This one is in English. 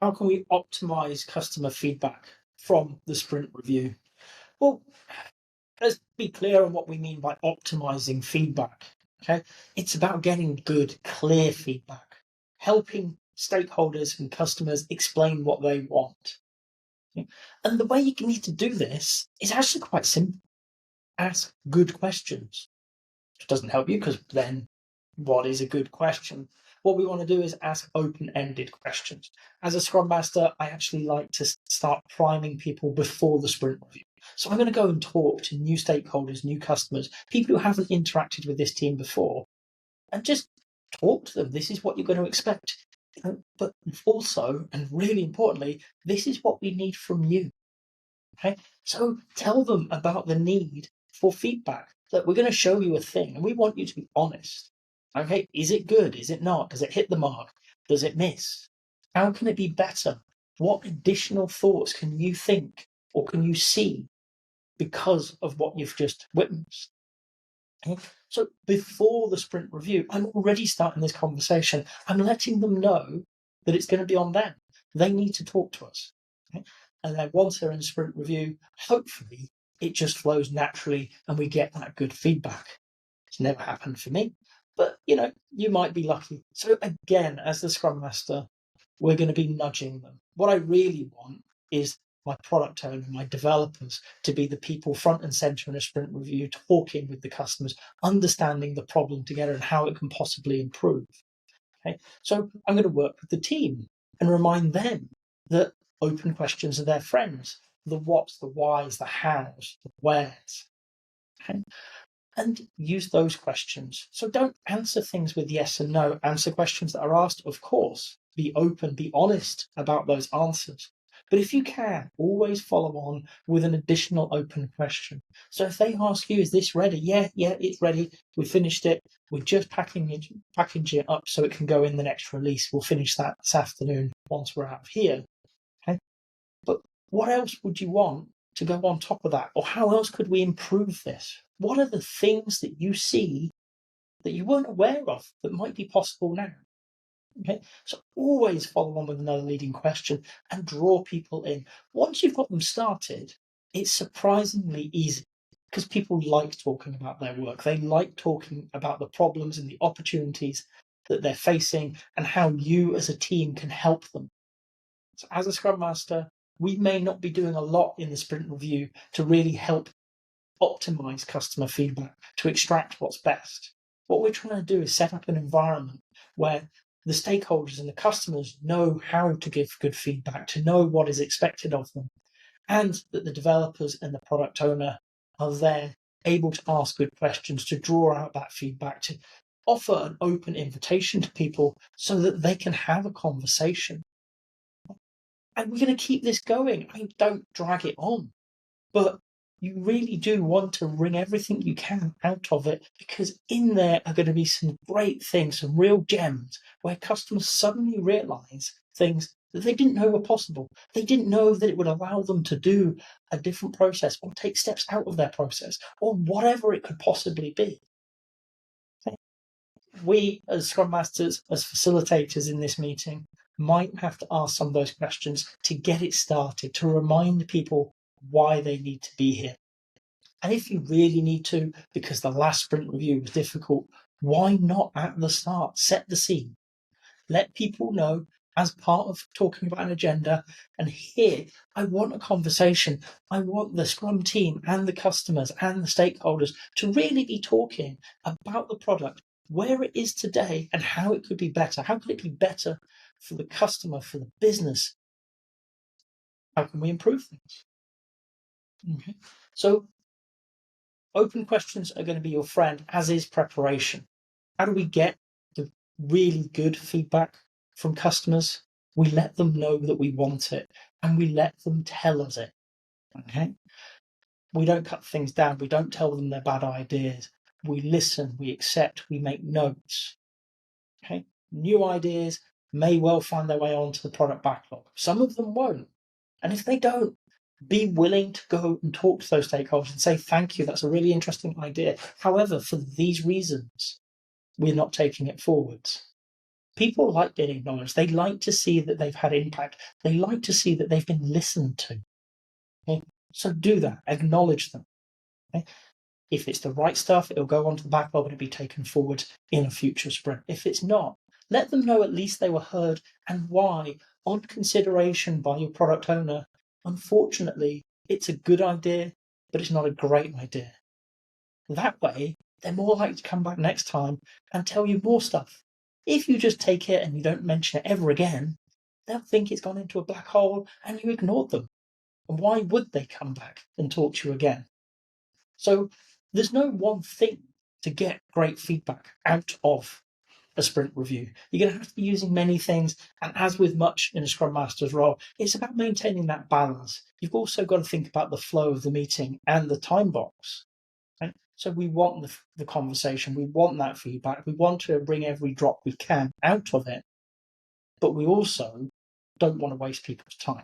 How can we optimize customer feedback from the sprint review? Well, let's be clear on what we mean by optimizing feedback. Okay, it's about getting good, clear feedback, helping stakeholders and customers explain what they want. Okay? And the way you need to do this is actually quite simple. Ask good questions. It doesn't help you because then what is a good question? What we want to do is ask open-ended questions. As a Scrum Master, I actually like to start priming people before the sprint review. So I'm going to go and talk to new stakeholders, new customers, people who haven't interacted with this team before, and just talk to them. This is what you're going to expect. But also, and really importantly, this is what we need from you. Okay? So tell them about the need for feedback. That we're going to show you a thing, and we want you to be honest. Okay, is it good? Is it not? Does it hit the mark? Does it miss? How can it be better? What additional thoughts can you think or can you see because of what you've just witnessed? Okay? So before the sprint review, I'm already starting this conversation. I'm letting them know that it's going to be on them. They need to talk to us. Okay? And then once they're in sprint review, hopefully it just flows naturally and we get that good feedback. It's never happened for me, but you might be lucky. So again, as the Scrum Master, we're going to be nudging them. What I really want is my product owner, my developers to be the people front and center in a sprint review, talking with the customers, understanding the problem together and how it can possibly improve. Okay, so I'm going to work with the team and remind them that open questions are their friends. The what's, the whys, the hows, the wheres. Okay? And use those questions. So don't answer things with yes and no. Answer questions that are asked, of course. Be open, be honest about those answers. But if you can, always follow on with an additional open question. So if they ask you, is this ready? Yeah, it's ready. We finished it. We're just packaging it up so it can go in the next release. We'll finish that this afternoon once we're out of here. Okay? But what else would you want to go on top of that? Or how else could we improve this? What are the things that you see that you weren't aware of that might be possible now? Okay, so always follow on with another leading question and draw people in. Once you've got them started, it's surprisingly easy because people like talking about their work. They like talking about the problems and the opportunities that they're facing and how you as a team can help them. So as a Scrum Master, we may not be doing a lot in the sprint review to really help optimize customer feedback, to extract what's best. What we're trying to do is set up an environment where the stakeholders and the customers know how to give good feedback, to know what is expected of them, and that the developers and the product owner are there able to ask good questions, to draw out that feedback, to offer an open invitation to people so that they can have a conversation. And we're going to keep this going. I mean, don't drag it on. But you really do want to wring everything you can out of it, because in there are going to be some great things, some real gems where customers suddenly realize things that they didn't know were possible. They didn't know that it would allow them to do a different process or take steps out of their process or whatever it could possibly be. We, as Scrum Masters, as facilitators in this meeting, might have to ask some of those questions to get it started, to remind people why they need to be here. And if you really need to, because the last sprint review was difficult, why not at the start set the scene? Let people know as part of talking about an agenda, and here I want a conversation. I want the Scrum team and the customers and the stakeholders to really be talking about the product, where it is today and how it could be better. How could it be better for the customer, for the business? How can we improve things? Okay. So open questions are going to be your friend, as is preparation. How do we get the really good feedback from customers? We let them know that we want it and we let them tell us it. Okay? We don't cut things down. We don't tell them they're bad ideas. We listen, we accept, we make notes. Okay? New ideas may well find their way onto the product backlog. Some of them won't. And if they don't, be willing to go and talk to those stakeholders and say, thank you, that's a really interesting idea. However, for these reasons, we're not taking it forwards. People like being acknowledged. They like to see that they've had impact. They like to see that they've been listened to. Okay? So do that. Acknowledge them. Okay? If it's the right stuff, it'll go onto the backlog and it'll be taken forward in a future sprint. If it's not, let them know at least they were heard and why, on consideration by your product owner. Unfortunately, it's a good idea, but it's not a great idea. That way, they're more likely to come back next time and tell you more stuff. If you just take it and you don't mention it ever again, they'll think it's gone into a black hole and you ignored them. And why would they come back and talk to you again? So there's no one thing to get great feedback out of a sprint review. You're going to have to be using many things. And as with much in a Scrum Master's role, it's about maintaining that balance. You've also got to think about the flow of the meeting and the time box. Right? So we want the conversation, we want that feedback, we want to bring every drop we can out of it, but we also don't want to waste people's time.